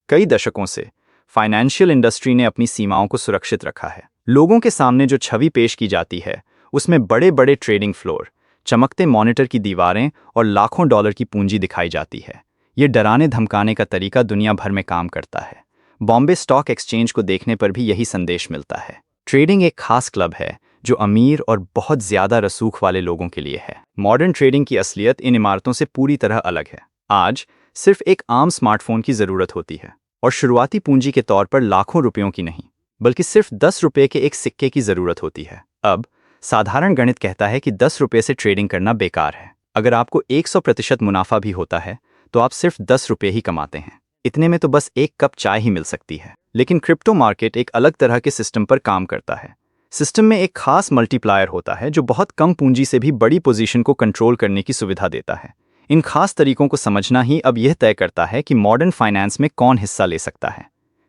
कई दशकों से फाइनेंशियल इंडस्ट्री ने अपनी सीमाओं को सुरक्षित रखा है। लोगों के सामने जो छवि पेश की जाती है उसमें बड़े बड़े ट्रेडिंग फ्लोर, चमकते मॉनिटर की दीवारें और लाखों डॉलर की पूंजी दिखाई जाती है। ये डराने धमकाने का तरीका दुनिया भर में काम करता है। बॉम्बे स्टॉक एक्सचेंज को देखने पर भी यही संदेश मिलता है। ट्रेडिंग एक खास क्लब है जो अमीर और बहुत ज्यादा रसूख वाले लोगों के लिए है। मॉडर्न ट्रेडिंग की असलियत इन इमारतों से पूरी तरह अलग है। आज सिर्फ एक आम स्मार्टफोन की जरूरत होती है और शुरुआती पूंजी के तौर पर लाखों रुपयों की नहीं, बल्कि सिर्फ 10 रुपये के एक सिक्के की जरूरत होती है। अब साधारण गणित कहता है कि 10 रुपये से ट्रेडिंग करना बेकार है। अगर आपको 100% मुनाफा भी होता है तो आप सिर्फ 10 रुपये ही कमाते हैं। इतने में तो बस एक कप चाय ही मिल सकती है। लेकिन क्रिप्टो मार्केट एक अलग तरह के सिस्टम पर काम करता है। सिस्टम में एक खास मल्टीप्लायर होता है जो बहुत कम पूंजी से भी बड़ी पोजीशन को कंट्रोल करने की सुविधा देता है। इन खास तरीकों को समझना ही अब यह तय करता है कि मॉडर्न फाइनेंस में कौन हिस्सा ले सकता है।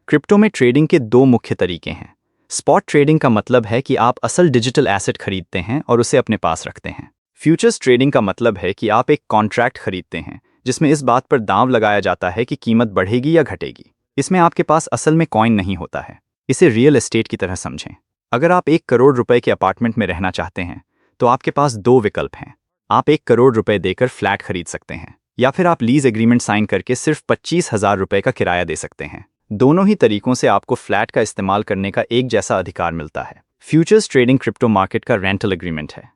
क्रिप्टो में ट्रेडिंग के दो मुख्य तरीके हैं। स्पॉट ट्रेडिंग का मतलब है कि आप असल डिजिटल एसेट खरीदते हैं और उसे अपने पास रखते हैं। फ्यूचर्स ट्रेडिंग का मतलब है कि आप एक कॉन्ट्रैक्ट खरीदते हैं जिसमें इस बात पर दांव लगाया जाता है कि कीमत बढ़ेगी या घटेगी। इसमें आपके पास असल में कॉइन नहीं होता है। इसे रियल एस्टेट की तरह समझें। अगर आप 1 करोड़ रुपए के अपार्टमेंट में रहना चाहते हैं तो आपके पास दो विकल्प हैं। आप 1 करोड़ रुपए देकर फ्लैट खरीद सकते हैं या फिर आप लीज एग्रीमेंट साइन करके सिर्फ 25,000 रुपए का किराया दे सकते हैं। दोनों ही तरीकों से आपको फ्लैट का इस्तेमाल करने का एक जैसा अधिकार मिलता है। फ्यूचर्स ट्रेडिंग क्रिप्टो मार्केट का रेंटल एग्रीमेंट है।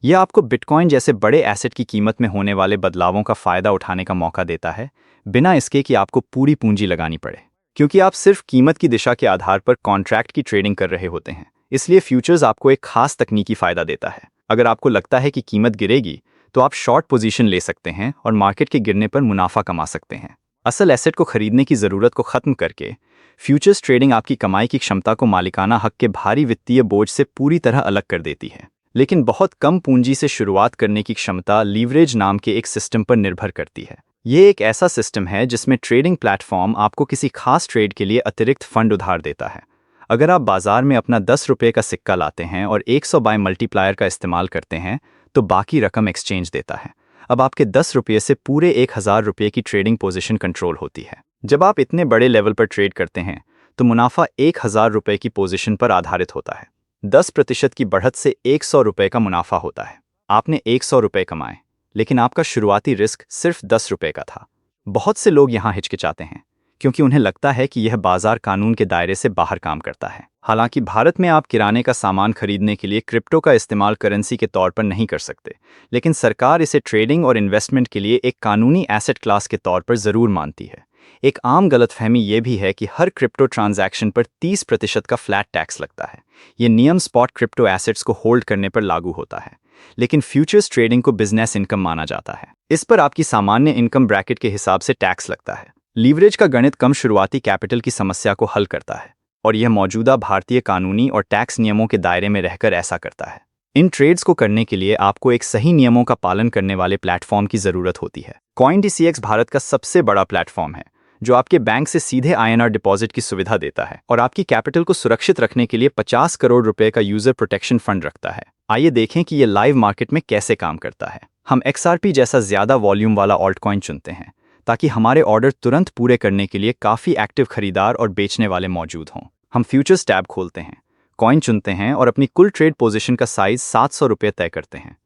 यह आपको बिटकॉइन जैसे बड़े एसेट की कीमत में होने वाले बदलावों का फायदा उठाने का मौका देता है, बिना इसके कि आपको पूरी पूंजी लगानी पड़े। क्योंकि आप सिर्फ कीमत की दिशा के आधार पर कॉन्ट्रैक्ट की ट्रेडिंग कर रहे होते हैं, इसलिए फ्यूचर्स आपको एक खास तकनीकी फायदा देता है। अगर आपको लगता है कि कीमत गिरेगी तो आप शॉर्ट पोजीशन ले सकते हैं और मार्केट के गिरने पर मुनाफा कमा सकते हैं। असल एसेट को खरीदने की जरूरत को खत्म करके फ्यूचर्स ट्रेडिंग आपकी कमाई की क्षमता को मालिकाना हक के भारी वित्तीय बोझ से पूरी तरह अलग कर देती है। लेकिन बहुत कम पूंजी से शुरुआत करने की क्षमता लीवरेज नाम के एक सिस्टम पर निर्भर करती है। ये एक ऐसा सिस्टम है जिसमें ट्रेडिंग प्लेटफॉर्म आपको किसी खास ट्रेड के लिए अतिरिक्त फंड उधार देता है। अगर आप बाजार में अपना 10 रुपये का सिक्का लाते हैं और 100 बाय मल्टीप्लायर का इस्तेमाल करते हैं तो बाकी रकम एक्सचेंज देता है। अब आपके 10 रुपये से पूरे 1000 रुपये की ट्रेडिंग पोजीशन कंट्रोल होती है। जब आप इतने बड़े लेवल पर ट्रेड करते हैं तो मुनाफा 1000 रुपये की पोजीशन पर आधारित होता है। 10% की बढ़त से 100 रुपये का मुनाफा होता है। आपने 100 रुपये कमाए, लेकिन आपका शुरुआती रिस्क सिर्फ 10 रुपये का था। बहुत से लोग यहाँ हिचकिचाते हैं क्योंकि उन्हें लगता है कि यह बाजार कानून के दायरे से बाहर काम करता है। हालांकि भारत में आप किराने का सामान खरीदने के लिए क्रिप्टो का इस्तेमाल करेंसी के तौर पर नहीं कर सकते, लेकिन सरकार इसे ट्रेडिंग और इन्वेस्टमेंट के लिए एक कानूनी एसेट क्लास के तौर पर जरूर मानती है। एक आम गलतफहमी यह भी है कि हर क्रिप्टो ट्रांजैक्शन पर 30% का फ्लैट टैक्स लगता है। ये नियम स्पॉट क्रिप्टो एसेट्स को होल्ड करने पर लागू होता है, लेकिन फ्यूचर्स ट्रेडिंग को बिजनेस इनकम माना जाता है। इस पर आपकी सामान्य इनकम ब्रैकेट के हिसाब से टैक्स लगता है। लीवरेज का गणित कम शुरुआती कैपिटल की समस्या को हल करता है और यह मौजूदा भारतीय कानूनी और टैक्स नियमों के दायरे में रहकर ऐसा करता है। इन ट्रेड्स को करने के लिए आपको एक सही नियमों का पालन करने वाले प्लेटफॉर्म की जरूरत होती है। CoinDCX भारत का सबसे बड़ा प्लेटफॉर्म है जो आपके बैंक से सीधे INR डिपॉजिट की सुविधा देता है और आपकी कैपिटल को सुरक्षित रखने के लिए 50 करोड़ रुपए का यूजर प्रोटेक्शन फंड रखता है। आइए देखें कि यह लाइव मार्केट में कैसे काम करता है। हम XRP जैसा ज्यादा वॉल्यूम वाला ऑल्ट कॉइन चुनते हैं ताकि हमारे ऑर्डर तुरंत पूरे करने के लिए काफ़ी एक्टिव खरीदार और बेचने वाले मौजूद हों। हम फ्यूचर्स टैब खोलते हैं, कॉइन चुनते हैं और अपनी कुल ट्रेड पोजीशन का साइज 700 रुपये तय करते हैं।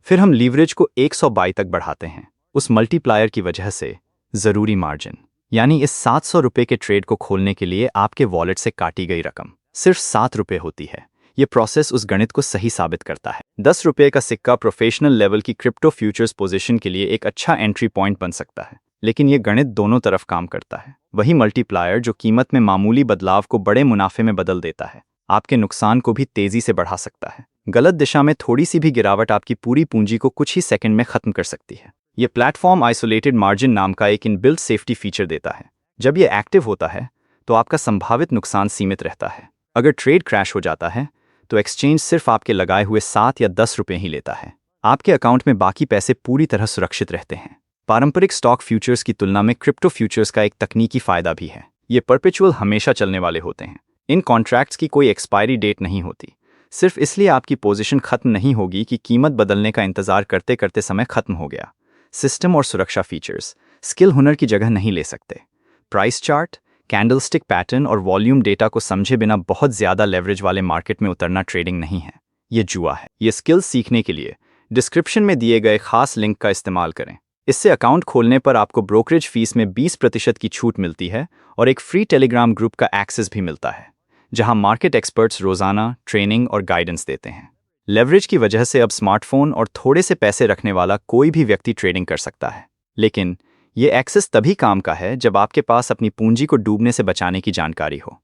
फिर हम लीवरेज को 122 तक बढ़ाते हैं। उस मल्टीप्लायर की वजह से ज़रूरी मार्जिन, यानी इस 700 रुपये के ट्रेड को खोलने के लिए आपके वॉलेट से काटी गई रकम सिर्फ 7 रुपये होती है। ये प्रोसेस उस गणित को सही साबित करता है। 10 रुपये का सिक्का प्रोफेशनल लेवल की क्रिप्टो फ्यूचर्स पोजीशन के लिए एक अच्छा एंट्री पॉइंट बन सकता है, लेकिन यह गणित दोनों तरफ काम करता है। वही मल्टीप्लायर जो कीमत में मामूली बदलाव को बड़े मुनाफे में बदल देता है, आपके नुकसान को भी तेजी से बढ़ा सकता है। गलत दिशा में थोड़ी सी भी गिरावट आपकी पूरी पूंजी को कुछ ही सेकंड में खत्म कर सकती है। यह प्लेटफॉर्म आइसोलेटेड मार्जिन नाम का एक इनबिल्ट सेफ्टी फीचर देता है। जब यह एक्टिव होता है तो आपका संभावित नुकसान सीमित रहता है। अगर ट्रेड क्रैश हो जाता है तो एक्सचेंज सिर्फ आपके लगाए हुए 7 या 10 रुपये ही लेता है। आपके अकाउंट में बाकी पैसे पूरी तरह सुरक्षित रहते हैं। पारंपरिक स्टॉक फ्यूचर्स की तुलना में क्रिप्टो फ्यूचर्स का एक तकनीकी फायदा भी है। ये परपेचुअल हमेशा चलने वाले होते हैं। इन कॉन्ट्रैक्ट्स की कोई एक्सपायरी डेट नहीं होती, सिर्फ इसलिए आपकी पोजीशन खत्म नहीं होगी कि कीमत बदलने का इंतजार करते करते समय खत्म हो गया। सिस्टम और सुरक्षा फीचर्स स्किल हुनर की जगह नहीं ले सकते। प्राइस चार्ट कैंडलस्टिक पैटर्न और वॉल्यूम डेटा को समझे बिना बहुत ज़्यादा लेवरेज वाले मार्केट में उतरना ट्रेडिंग नहीं है, ये जुआ है। ये स्किल्स सीखने के लिए डिस्क्रिप्शन में दिए गए खास लिंक का इस्तेमाल करें। इससे अकाउंट खोलने पर आपको ब्रोकरेज फीस में 20% की छूट मिलती है और एक फ्री टेलीग्राम ग्रुप का एक्सेस भी मिलता है, जहां मार्केट एक्सपर्ट्स रोज़ाना ट्रेनिंग और गाइडेंस देते हैं। लेवरेज की वजह से अब स्मार्टफोन और थोड़े से पैसे रखने वाला कोई भी व्यक्ति ट्रेडिंग कर सकता है, लेकिन ये एक्सेस तभी काम का है जब आपके पास अपनी पूंजी को डूबने से बचाने की जानकारी हो।